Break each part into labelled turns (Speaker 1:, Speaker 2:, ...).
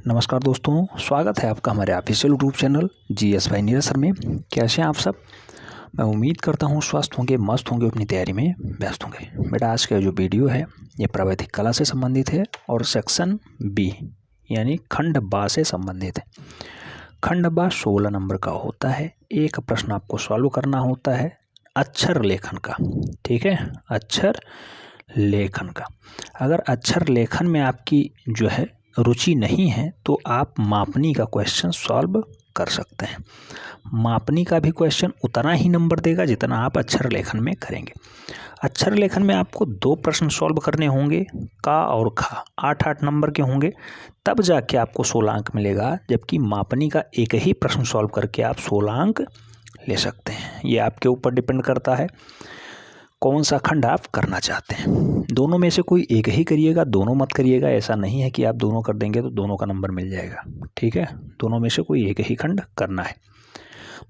Speaker 1: नमस्कार दोस्तों, स्वागत है आपका हमारे ऑफिशियल यूट्यूब चैनल जीएस भाई नीरज सर में। कैसे हैं आप सब? मैं उम्मीद करता हूँ स्वस्थ होंगे, मस्त होंगे, अपनी तैयारी में व्यस्त होंगे। बेटा आज का जो वीडियो है ये प्रावैधिक कला से संबंधित है और सेक्शन बी यानी खंड बा से संबंधित है। खंड बा 16 नंबर का होता है। एक प्रश्न आपको सॉल्व करना होता है अक्षर लेखन का। ठीक है, अक्षर लेखन का। अगर अक्षर लेखन में आपकी जो है रुचि नहीं है तो आप मापनी का क्वेश्चन सॉल्व कर सकते हैं। मापनी का भी क्वेश्चन उतना ही नंबर देगा जितना आप अक्षर लेखन में करेंगे। अक्षर लेखन में आपको 2 प्रश्न सॉल्व करने होंगे, का और खा, 8-8 नंबर के होंगे, तब जाके आपको 16 अंक मिलेगा। जबकि मापनी का एक ही प्रश्न सॉल्व करके आप 16 अंक ले सकते हैं। ये आपके ऊपर डिपेंड करता है कौन सा खंड आप करना चाहते हैं। दोनों में से कोई एक ही करिएगा, दोनों मत करिएगा। ऐसा नहीं है कि आप दोनों कर देंगे तो दोनों का नंबर मिल जाएगा। ठीक है, दोनों में से कोई एक ही खंड करना है।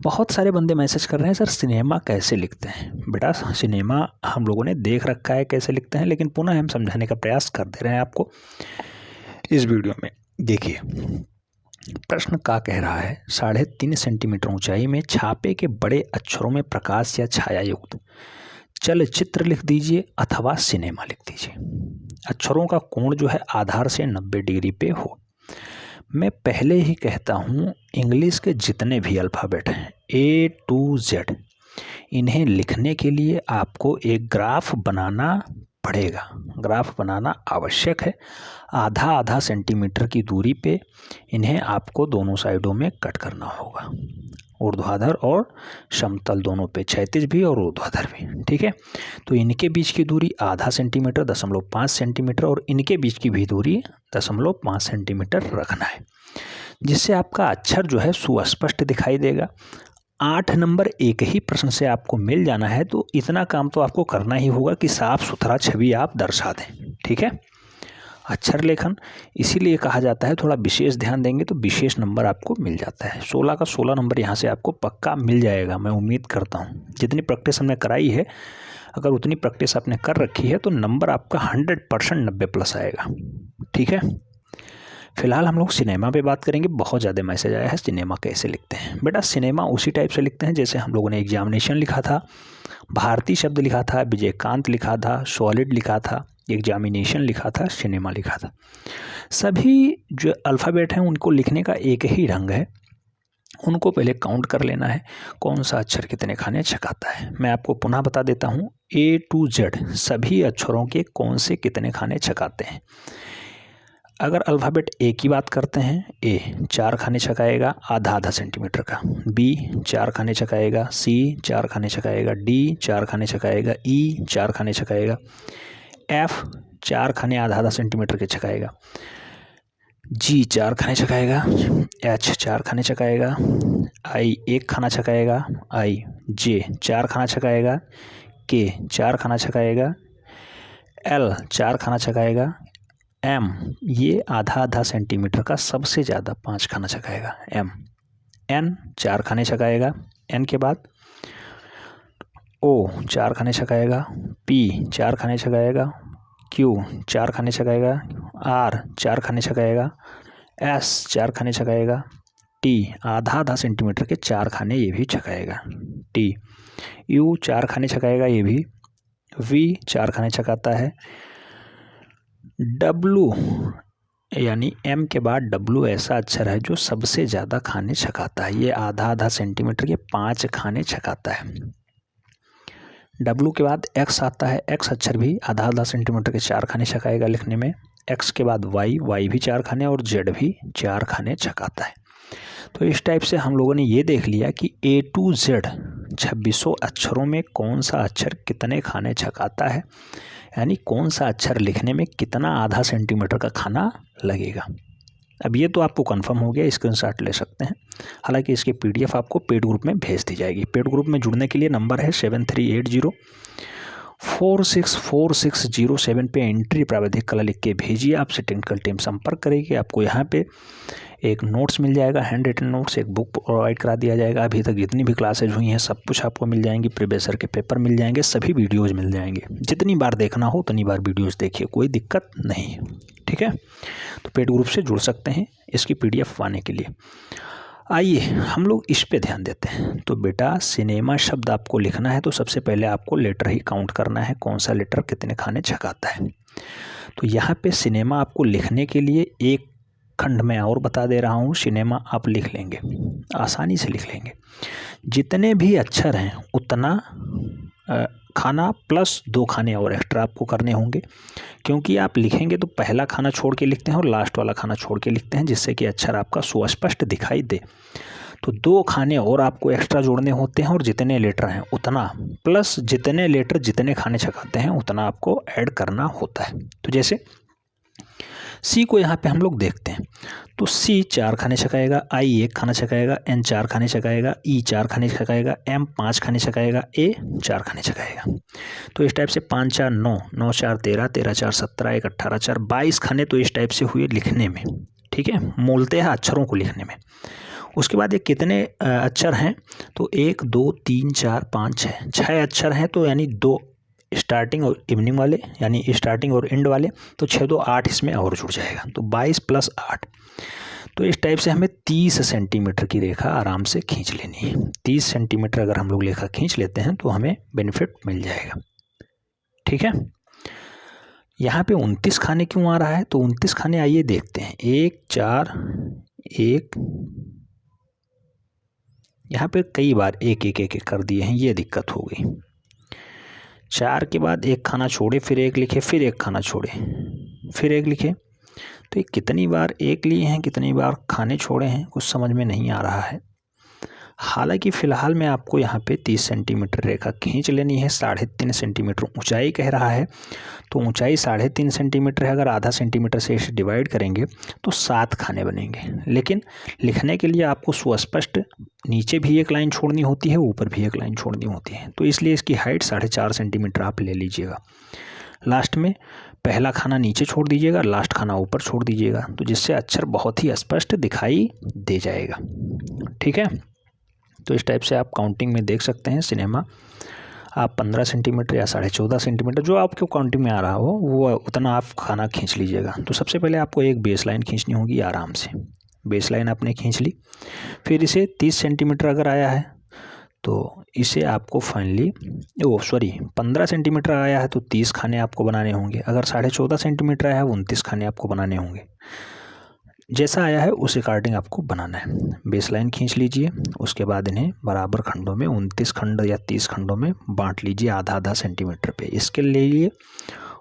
Speaker 1: बहुत सारे बंदे मैसेज कर रहे हैं, सर सिनेमा कैसे लिखते हैं? बेटा सिनेमा हम लोगों ने देख रखा है कैसे लिखते हैं, लेकिन पुनः हम समझाने का प्रयास कर दे रहे हैं आपको इस वीडियो में। देखिए प्रश्न का कह रहा है 3.5 सेंटीमीटर ऊंचाई में छापे के बड़े अक्षरों में प्रकाश या छाया युक्त चलचित्र लिख दीजिए अथवा सिनेमा लिख दीजिए। अक्षरों का कोण जो है आधार से 90 डिग्री पे हो। मैं पहले ही कहता हूँ इंग्लिश के जितने भी अल्फ़ाबेट हैं A to Z, इन्हें लिखने के लिए आपको एक ग्राफ बनाना पड़ेगा। ग्राफ बनाना आवश्यक है। आधा सेंटीमीटर की दूरी पे इन्हें आपको दोनों साइडों में कट करना होगा, ऊर्ध्वाधर और समतल दोनों पे, क्षैतिज भी और ऊर्ध्वाधर भी। ठीक है, तो इनके बीच की दूरी आधा सेंटीमीटर 0.5 सेंटीमीटर और इनके बीच की भी दूरी 0.5 सेंटीमीटर रखना है, जिससे आपका अक्षर जो है सुस्पष्ट दिखाई देगा। 8 नंबर एक ही प्रश्न से आपको मिल जाना है, तो इतना काम तो आपको करना ही होगा कि साफ सुथरा छवि आप दर्शा दें। ठीक है, अक्षर लेखन इसीलिए कहा जाता है, थोड़ा विशेष ध्यान देंगे तो विशेष नंबर आपको मिल जाता है। 16 का 16 नंबर यहाँ से आपको पक्का मिल जाएगा, मैं उम्मीद करता हूँ। जितनी प्रैक्टिस हमने कराई है, अगर उतनी प्रैक्टिस आपने कर रखी है तो नंबर आपका 100% 90+ आएगा। ठीक है, फिलहाल हम लोग सिनेमा पे बात करेंगे। बहुत ज़्यादा मैसेज आया है सिनेमा कैसे लिखते हैं। बेटा सिनेमा उसी टाइप से लिखते हैं जैसे हम लोगों ने एग्जामिनेशन लिखा था, भारती शब्द लिखा था, विजयकांत लिखा था, सॉलिड लिखा था, एग्जामिनेशन लिखा था, सिनेमा लिखा था। सभी जो अल्फ़ाबेट हैं उनको लिखने का एक ही ढंग है। उनको पहले काउंट कर लेना है कौन सा अक्षर कितने खाने छकाता है। मैं आपको पुनः बता देता हूँ, A to Z सभी अक्षरों के कौन से कितने खाने छकाते हैं। अगर अल्फ़ाबेट A की बात करते हैं, A 4 खाने छकाएगा आधा सेंटीमीटर का, B 4 खाने छकाएगा, C 4 खाने छकाएगा, D 4 खाने छकाएगा, E 4 खाने छकाएगा, F 4 खाने आधा सेंटीमीटर के छकाएगा, G 4 खाने छकाएगा, H 4 खाने छकाएगा, I 1 खाना छकाएगा, I J 4 खाना छकाएगा, K 4 खाना छकाएगा, L 4 खाना छकाएगा, M ये आधा सेंटीमीटर का सबसे ज़्यादा 5 खाना छकाएगा, M N 4 खाने छकाएगा, N के बाद O 4 खाने छकाएगा, P 4 खाने छकाएगा, Q 4 खाने छकाएगा, R 4 खाने छकाएगा, S 4 खाने छकाएगा, T आधा सेंटीमीटर के 4 खाने ये भी छकाएगा, T U 4 खाने छकाएगा ये भी, V 4 खाने छकाता है, W यानी M के बाद W ऐसा अक्षर है जो सबसे ज़्यादा खाने छकाता है। ये आधा सेंटीमीटर के 5 खाने छकाता है। W के बाद X आता है, X अक्षर भी आधा सेंटीमीटर के 4 खाने छकाएगा लिखने में। X के बाद Y भी 4 खाने और Z भी 4 खाने छकाता है। तो इस टाइप से हम लोगों ने ये देख लिया कि A to Z 2600 अक्षरों में कौन सा अक्षर कितने खाने छकाता है, यानी कौन सा अक्षर लिखने में कितना आधा सेंटीमीटर का खाना लगेगा। अब ये तो आपको कंफर्म हो गया, स्क्रीनशॉट ले सकते हैं। हालांकि इसकी PDF आपको पेड ग्रुप में भेज दी जाएगी। पेड ग्रुप में जुड़ने के लिए नंबर है 7380 464607 पे एंट्री प्राविधिक कला लिख के भेजिए। आपसे टेक्निकल टीम संपर्क करेगी। आपको यहाँ पे एक नोट्स मिल जाएगा, हैंड रिटन नोट्स, एक बुक प्रोवाइड करा दिया जाएगा। अभी तक जितनी भी क्लासेज हुई हैं सब कुछ आपको मिल जाएंगी। प्रीवियस ईयर के पेपर मिल जाएंगे, सभी वीडियोज़ मिल जाएंगे। जितनी बार देखना हो उतनी बार वीडियोज़ देखिए, कोई दिक्कत नहीं। ठीक है, तो पेड ग्रुप से जुड़ सकते हैं इसकी PDF पाने के लिए। आइए हम लोग इस पे ध्यान देते हैं। तो बेटा सिनेमा शब्द आपको लिखना है तो सबसे पहले आपको लेटर ही काउंट करना है, कौन सा लेटर कितने खाने छकाता है। तो यहाँ पे सिनेमा आपको लिखने के लिए एक खंड में और बता दे रहा हूँ। सिनेमा आप लिख लेंगे, आसानी से लिख लेंगे। जितने भी अक्षर हैं उतना खाना प्लस 2 खाने और एक्स्ट्रा आपको करने होंगे, क्योंकि आप लिखेंगे तो पहला खाना छोड़ के लिखते हैं और लास्ट वाला खाना छोड़ के लिखते हैं, जिससे कि अक्षर आपका सुस्पष्ट दिखाई दे। तो 2 खाने और आपको एक्स्ट्रा जोड़ने होते हैं और जितने लेटर हैं उतना प्लस जितने लेटर जितने खाने छकाते हैं उतना आपको ऐड करना होता है। तो जैसे सी को यहाँ पे हम लोग देखते हैं तो सी 4 खाने छकाएगा, आई 1 खाना छकाएगा, एन 4 खाने छकाएगा, ई 4 खाने छकाएगा, एम 5 खाने छकाएगा, ए 4 खाने छकाएगा। तो इस टाइप से 5 4 9, 9 4 13, 13 4 17, 1 18 4 22 खाने तो इस टाइप से हुए लिखने में। ठीक है, मूलतः अक्षरों को लिखने में। उसके बाद ये कितने अक्षर हैं तो 1 2 3 4 5 6 अक्षर हैं, तो यानी 2 स्टार्टिंग और इवनिंग वाले, यानी स्टार्टिंग और एंड वाले, तो 6 2 8 इसमें और जुड़ जाएगा, तो 22 + 8। तो इस टाइप से हमें 30 सेंटीमीटर की रेखा आराम से खींच लेनी है। 30 सेंटीमीटर अगर हम लोग रेखा खींच लेते हैं तो हमें बेनिफिट मिल जाएगा। ठीक है, यहाँ पे 29 खाने क्यों आ रहा है तो 29 खाने आइए देखते हैं। 1 4 1, यहाँ पे कई बार एक एक एक कर दिए हैं, ये दिक्कत हो गई। 4 के बाद 1 खाना छोड़े, फिर 1 लिखे, फिर 1 खाना छोड़े, फिर 1 लिखे। तो ये कितनी बार 1 लिए हैं, कितनी बार खाने छोड़े हैं, कुछ समझ में नहीं आ रहा है। हालांकि फ़िलहाल मैं आपको यहाँ पे 30 सेंटीमीटर रेखा खींच लेनी है। 3.5 सेंटीमीटर ऊंचाई कह रहा है, तो ऊंचाई 3.5 सेंटीमीटर है। अगर आधा सेंटीमीटर से इसे डिवाइड करेंगे तो 7 खाने बनेंगे। लेकिन लिखने के लिए आपको सुस्पष्ट नीचे भी एक लाइन छोड़नी होती है, ऊपर भी एक लाइन छोड़नी होती है, तो इसलिए इसकी हाइट 4.5 सेंटीमीटर आप ले लीजिएगा। लास्ट में पहला खाना नीचे छोड़ दीजिएगा, लास्ट खाना ऊपर छोड़ दीजिएगा, तो जिससे अक्षर बहुत ही स्पष्ट दिखाई दे जाएगा। ठीक है, तो इस टाइप से आप काउंटिंग में देख सकते हैं। सिनेमा आप 15 सेंटीमीटर या 14.5 सेंटीमीटर, जो आपको काउंटिंग में आ रहा हो वो उतना आप खाना खींच लीजिएगा। तो सबसे पहले आपको एक बेस लाइन खींचनी होगी आराम से। बेस लाइन आपने खींच ली, फिर इसे 30 सेंटीमीटर अगर आया है तो इसे आपको फाइनली 15 सेंटीमीटर आया है तो 30 खाने आपको बनाने होंगे। अगर 14.5 सेंटीमीटर आया है 29 खाने आपको बनाने होंगे। जैसा आया है उस अकॉर्डिंग आपको बनाना है। बेस लाइन खींच लीजिए, उसके बाद इन्हें बराबर खंडों में 29 खंड या 30 खंडों में बांट लीजिए आधा आधा सेंटीमीटर पे। स्केल ले लीजिए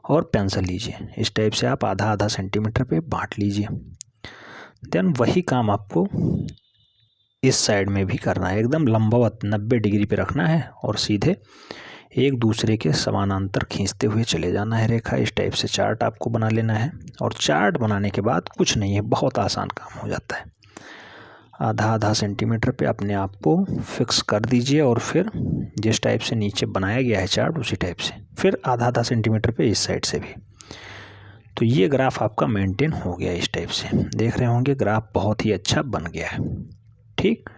Speaker 1: और पेंसिल लीजिए, इस टाइप से आप आधा आधा सेंटीमीटर पे बांट लीजिए। देन वही काम आपको इस साइड में भी करना है। एकदम लंबवत 90 डिग्री पे रखना है और सीधे एक दूसरे के समानांतर खींचते हुए चले जाना है रेखा। इस टाइप से चार्ट आपको बना लेना है। और चार्ट बनाने के बाद कुछ नहीं है, बहुत आसान काम हो जाता है। आधा आधा सेंटीमीटर पे अपने आप को फिक्स कर दीजिए और फिर जिस टाइप से नीचे बनाया गया है चार्ट उसी टाइप से फिर आधा आधा सेंटीमीटर पे इस साइड से भी। तो ये ग्राफ आपका मेंटेन हो गया। इस टाइप से देख रहे होंगे ग्राफ बहुत ही अच्छा बन गया है। ठीक,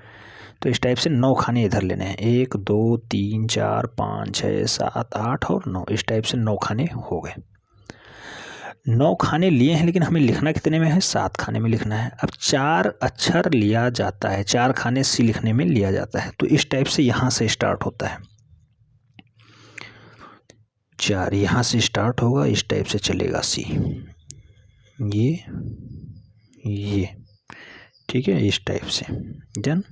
Speaker 1: तो इस टाइप से 9 खाने इधर लेने हैं। 1 2 3 4 5 6 7 8 और 9, इस टाइप से 9 खाने हो गए। 9 खाने लिए हैं, लेकिन हमें लिखना कितने में है, 7 खाने में लिखना है। अब 4 अक्षर लिया जाता है, 4 खाने सी लिखने में लिया जाता है। तो इस टाइप से यहाँ से स्टार्ट होता है। 4 यहाँ से स्टार्ट होगा, इस टाइप से चलेगा सी, ये ठीक है, इस टाइप से। देन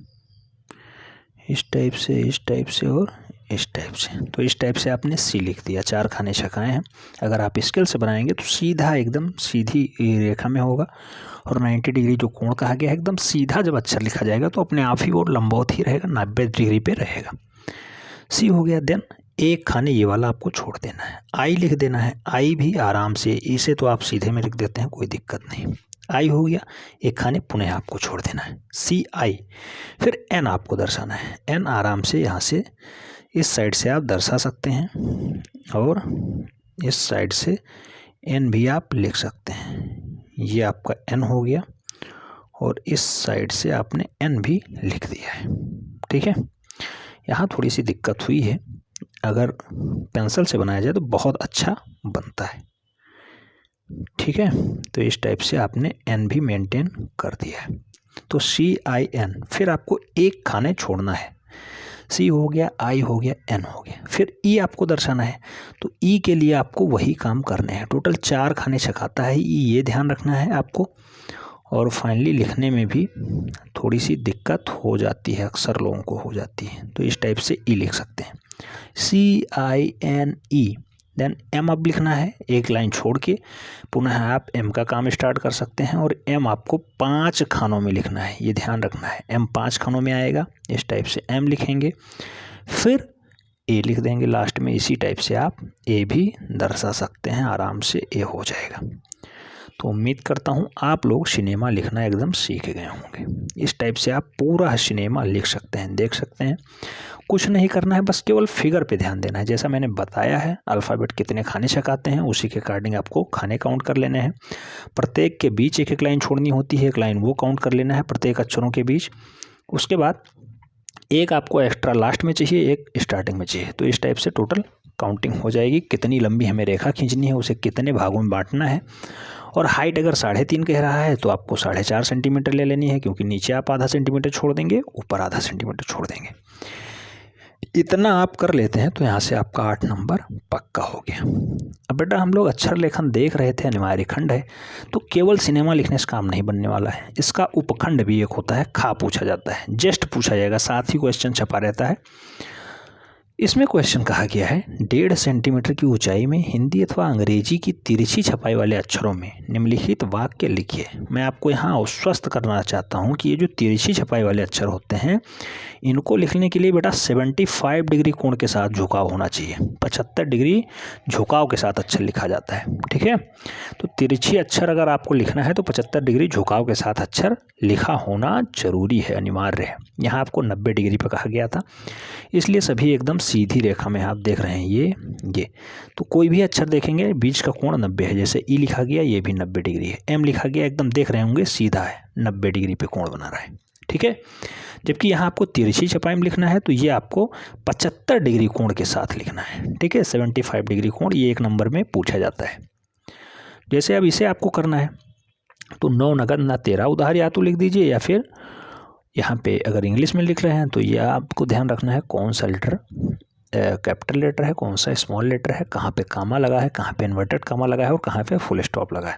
Speaker 1: इस टाइप से, इस टाइप से और इस टाइप से। तो इस टाइप से आपने सी लिख दिया। 4 खाने छकाए हैं। अगर आप स्केल से बनाएंगे तो सीधा एकदम सीधी रेखा में होगा और 90 डिग्री जो कोण कहा गया है एकदम सीधा जब अक्षर लिखा जाएगा तो अपने आप ही वो लंबवत ही रहेगा, 90 डिग्री पे रहेगा। सी हो गया। देन 1 खाने ये वाला आपको छोड़ देना है, आई लिख देना है। आई भी आराम से, इसे तो आप सीधे में लिख देते हैं, कोई दिक्कत नहीं। आई हो गया। 1 खाने पुनः आपको छोड़ देना है, सी आई। फिर एन आपको दर्शाना है। एन आराम से यहाँ से इस साइड से आप दर्शा सकते हैं और इस साइड से n भी आप लिख सकते हैं। ये आपका n हो गया और इस साइड से आपने n भी लिख दिया है। ठीक है, यहाँ थोड़ी सी दिक्कत हुई है, अगर पेंसिल से बनाया जाए तो बहुत अच्छा बनता है। ठीक है, तो इस टाइप से आपने n भी मेंटेन कर दिया है। तो CIN, फिर आपको एक खाने छोड़ना है। C हो गया, I हो गया, N हो गया, फिर E आपको दर्शाना है। तो E के लिए आपको वही काम करने हैं। टोटल 4 खाने छकाता है E, ये ध्यान रखना है आपको। और फाइनली लिखने में भी थोड़ी सी दिक्कत हो जाती है, अक्सर लोगों को हो जाती है। तो इस टाइप से E लिख सकते हैं, CINE। देन M अब लिखना है, एक लाइन छोड़ के पुनः आप M का काम स्टार्ट कर सकते हैं। और M आपको 5 खानों में लिखना है, ये ध्यान रखना है। M 5 खानों में आएगा, इस टाइप से M लिखेंगे, फिर A लिख देंगे लास्ट में। इसी टाइप से आप A भी दर्शा सकते हैं, आराम से A हो जाएगा। तो उम्मीद करता हूँ आप लोग सिनेमा लिखना एकदम सीख गए होंगे। इस टाइप से आप पूरा सिनेमा लिख सकते हैं, देख सकते हैं। कुछ नहीं करना है, बस केवल फिगर पे ध्यान देना है। जैसा मैंने बताया है, अल्फ़ाबेट कितने खाने छकाते हैं उसी के अकॉर्डिंग आपको खाने काउंट कर लेने हैं। प्रत्येक के बीच एक एक लाइन छोड़नी होती है, एक लाइन वो काउंट कर लेना है प्रत्येक अक्षरों के बीच। उसके बाद एक आपको एक्स्ट्रा लास्ट में चाहिए, एक स्टार्टिंग में चाहिए। तो इस टाइप से टोटल काउंटिंग हो जाएगी, कितनी लंबी हमें रेखा खींचनी है, उसे कितने भागों में बांटना है। और हाइट अगर 3.5 कह रहा है तो आपको 4.5 सेंटीमीटर ले लेनी है, क्योंकि नीचे आप आधा सेंटीमीटर छोड़ देंगे, ऊपर आधा सेंटीमीटर छोड़ देंगे। इतना आप कर लेते हैं तो यहाँ से आपका 8 नंबर पक्का हो गया। अब बेटा हम लोग अक्षर लेखन देख रहे थे, अनिवार्य खंड है, तो केवल सिनेमा लिखने से काम नहीं बनने वाला है। इसका उपखंड भी एक होता है, खा पूछा जाता है, जस्ट पूछा जाएगा, साथ ही क्वेश्चन छपा रहता है। इसमें क्वेश्चन कहा गया है 1.5 सेंटीमीटर की ऊंचाई में हिंदी अथवा अंग्रेजी की तिरछी छपाई वाले अक्षरों में निम्नलिखित वाक्य लिखिए। मैं आपको यहाँ आश्वस्त करना चाहता हूँ कि ये जो तिरछी छपाई वाले अक्षर होते हैं, इनको लिखने के लिए बेटा 75 डिग्री कोण के साथ झुकाव होना चाहिए। 75 डिग्री झुकाव के साथ अक्षर लिखा जाता है। ठीक है, तो तिरछी अक्षर अगर आपको लिखना है तो 75 डिग्री झुकाव के साथ अक्षर लिखा होना जरूरी है, अनिवार्य है। यहाँ आपको 90 डिग्री पर कहा गया था, इसलिए सभी एकदम सीधी रेखा में आप देख रहे हैं ये। तो कोई भी अक्षर देखेंगे बीच का कोण 90 है। जैसे ई लिखा गया, ये भी 90 डिग्री है। एम लिखा गया, एकदम देख रहे होंगे सीधा है, 90 डिग्री पे कोण बना रहा है। ठीक है, जबकि यहाँ आपको तिरछी छपाई में लिखना है तो ये आपको 75 डिग्री कोण के साथ लिखना है। ठीक है, 75 डिग्री कोण ये 1 नंबर में पूछा जाता है। जैसे अब इसे आपको करना है तो 9 नगद ना 13 उधार या तो लिख दीजिए, या फिर यहाँ पे अगर इंग्लिश में लिख रहे हैं तो ये आपको ध्यान रखना है कौन सा लेटर कैपिटल लेटर है, कौन सा स्मॉल लेटर है, कहाँ पे कामा लगा है, कहाँ पे इन्वर्टेड कामा लगा है और कहाँ पे फुल स्टॉप लगा है।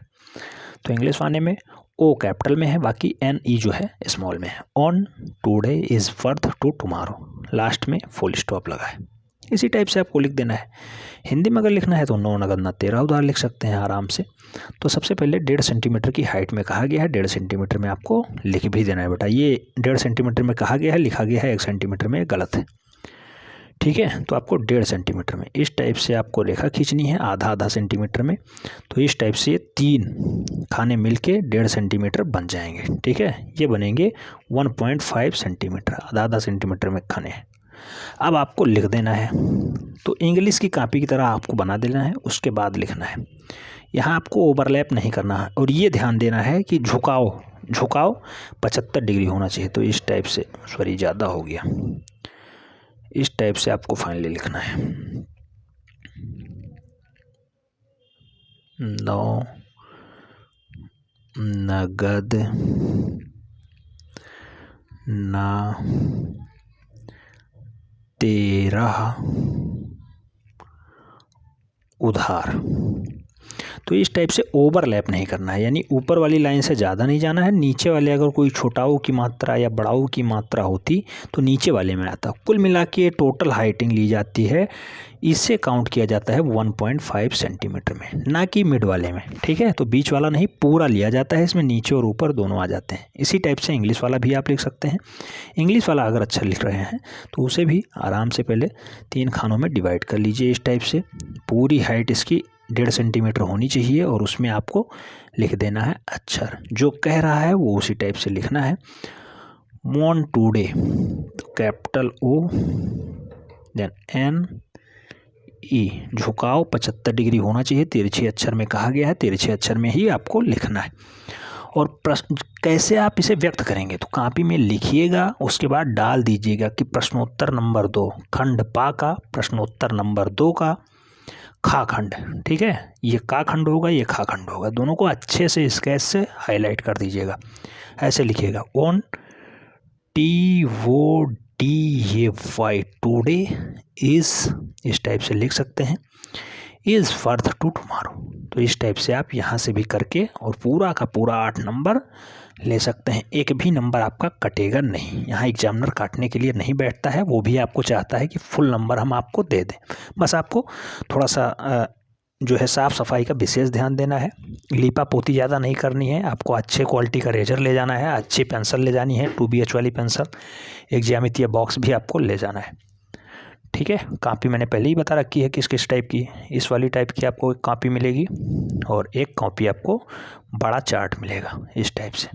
Speaker 1: तो इंग्लिश वाले में ओ कैपिटल में है, बाकी एन ई जो है स्मॉल में है। One today is worth two tomorrow, last में फुल स्टॉप लगा है। इसी टाइप से आपको लिख देना है। हिंदी में अगर लिखना है तो 9 नगद ना 13 उधार लिख सकते हैं आराम से। तो सबसे पहले 1.5 सेंटीमीटर की हाइट में कहा गया है, 1.5 सेंटीमीटर में आपको लिख भी देना है बेटा। ये 1.5 सेंटीमीटर में कहा गया है, लिखा गया है 1 सेंटीमीटर में, गलत है। ठीक है, तो आपको 1.5 सेंटीमीटर में इस टाइप से आपको रेखा खींचनी है, आधा सेंटीमीटर में। तो इस टाइप से 3 खाने मिलके 1.5 सेंटीमीटर बन जाएंगे। ठीक है, ये बनेंगे 1.5 सेंटीमीटर, आधा सेंटीमीटर में खाने हैं। अब आपको लिख देना है, तो इंग्लिश की कॉपी की तरह आपको बना देना है, उसके बाद लिखना है। यहाँ आपको ओवरलैप नहीं करना है, और ये ध्यान देना है कि झुकाव 75 डिग्री होना चाहिए। तो इस टाइप से, सॉरी ज़्यादा हो गया, इस टाइप से आपको फाइनली लिखना है। 9 नगद ना 13 उधार। तो इस टाइप से ओवरलैप नहीं करना है, यानी ऊपर वाली लाइन से ज़्यादा नहीं जाना है, नीचे वाले अगर कोई छोटाऊ की मात्रा या बड़ाऊ की मात्रा होती तो नीचे वाले में आता। कुल मिला के टोटल हाइटिंग ली जाती है, इससे काउंट किया जाता है 1.5 सेंटीमीटर में, ना कि मिड वाले में। ठीक है, तो बीच वाला नहीं, पूरा लिया जाता है, इसमें नीचे और ऊपर दोनों आ जाते हैं। इसी टाइप से इंग्लिश वाला भी आप लिख सकते हैं। इंग्लिश वाला अगर अच्छा लिख रहे हैं तो उसे भी आराम से पहले 3 खानों में डिवाइड कर लीजिए। इस टाइप से पूरी हाइट इसकी 1.5 सेंटीमीटर होनी चाहिए, और उसमें आपको लिख देना है अक्षर जो कह रहा है वो उसी टाइप से लिखना है। मॉन टुडे, तो capital O then N E, झुकाव 75 डिग्री होना चाहिए, तिरछे अक्षर में कहा गया है, तिरछे अक्षर में ही आपको लिखना है। और प्रश्न कैसे आप इसे व्यक्त करेंगे, तो कॉपी में लिखिएगा, उसके बाद डाल दीजिएगा कि प्रश्नोत्तर नंबर 2 खंड पा का, प्रश्नोत्तर नंबर 2 का खा खंड, ठीक है, ये का खंड होगा, ये खा खंड होगा, दोनों को अच्छे से स्केच से हाईलाइट कर दीजिएगा। ऐसे लिखिएगा ऑन TODAY, टुडे इज, इस टाइप से लिख सकते हैं, इज फर्दर टू टुमारो। तो इस टाइप से आप यहाँ से भी करके और पूरा का पूरा 8 नंबर ले सकते हैं। एक भी नंबर आपका कटेगा नहीं, यहाँ एग्जामिनर काटने के लिए नहीं बैठता है, वो भी आपको चाहता है कि फुल नंबर हम आपको दे दें। बस आपको थोड़ा सा जो है साफ़ सफाई का विशेष ध्यान देना है, लीपा पोती ज़्यादा नहीं करनी है, आपको अच्छे क्वालिटी का रेजर ले जाना है, अच्छी पेंसिल ले जानी है, 2BH वाली पेंसिल, एक ज्यामितीय बॉक्स भी आपको ले जाना है, ठीक है। कॉपी मैंने पहले ही बता रखी है किस किस टाइप की, इस वाली टाइप की आपको एक कॉपी मिलेगी और एक कॉपी आपको बड़ा चार्ट मिलेगा इस टाइप से।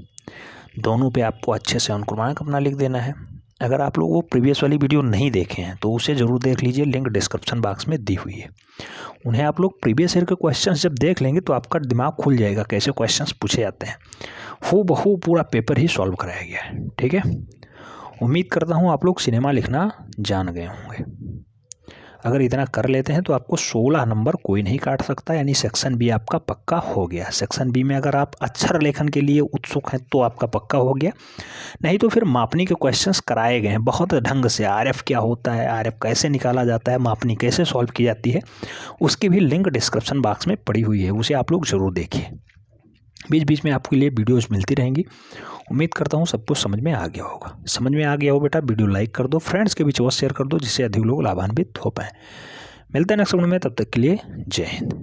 Speaker 1: दोनों पे आपको अच्छे से अनुक्रमांक अपना लिख देना है। अगर आप लोग वो प्रीवियस वाली वीडियो नहीं देखे हैं तो उसे ज़रूर देख लीजिए, लिंक डिस्क्रिप्शन बॉक्स में दी हुई है। उन्हें आप लोग प्रीवियस ईयर के क्वेश्चंस जब देख लेंगे तो आपका दिमाग खुल जाएगा कैसे क्वेश्चंस पूछे जाते हैं। हूबहू पूरा पेपर ही सॉल्व कराया गया है, ठीक है। उम्मीद करता हूँ आप लोग सिनेमा लिखना जान गए होंगे। अगर इतना कर लेते हैं तो आपको 16 नंबर कोई नहीं काट सकता, यानी सेक्शन बी आपका पक्का हो गया। सेक्शन बी में अगर आप अक्षर लेखन के लिए उत्सुक हैं तो आपका पक्का हो गया, नहीं तो फिर मापनी के क्वेश्चंस कराए गए हैं बहुत ढंग से। आरएफ क्या होता है, आरएफ कैसे निकाला जाता है, मापनी कैसे सॉल्व की जाती है, उसकी भी लिंक डिस्क्रिप्शन बॉक्स में पड़ी हुई है, उसे आप लोग ज़रूर देखिए। बीच बीच में आपके लिए वीडियोज़ मिलती रहेंगी। उम्मीद करता हूँ सब कुछ समझ में आ गया होगा। समझ में आ गया हो बेटा, वीडियो लाइक कर दो, फ्रेंड्स के बीच और शेयर कर दो, जिससे अधिक लोग लाभान्वित हो पाएँ। मिलते हैं नेक्स्ट वीडियो में, तब तक के लिए जय हिंद।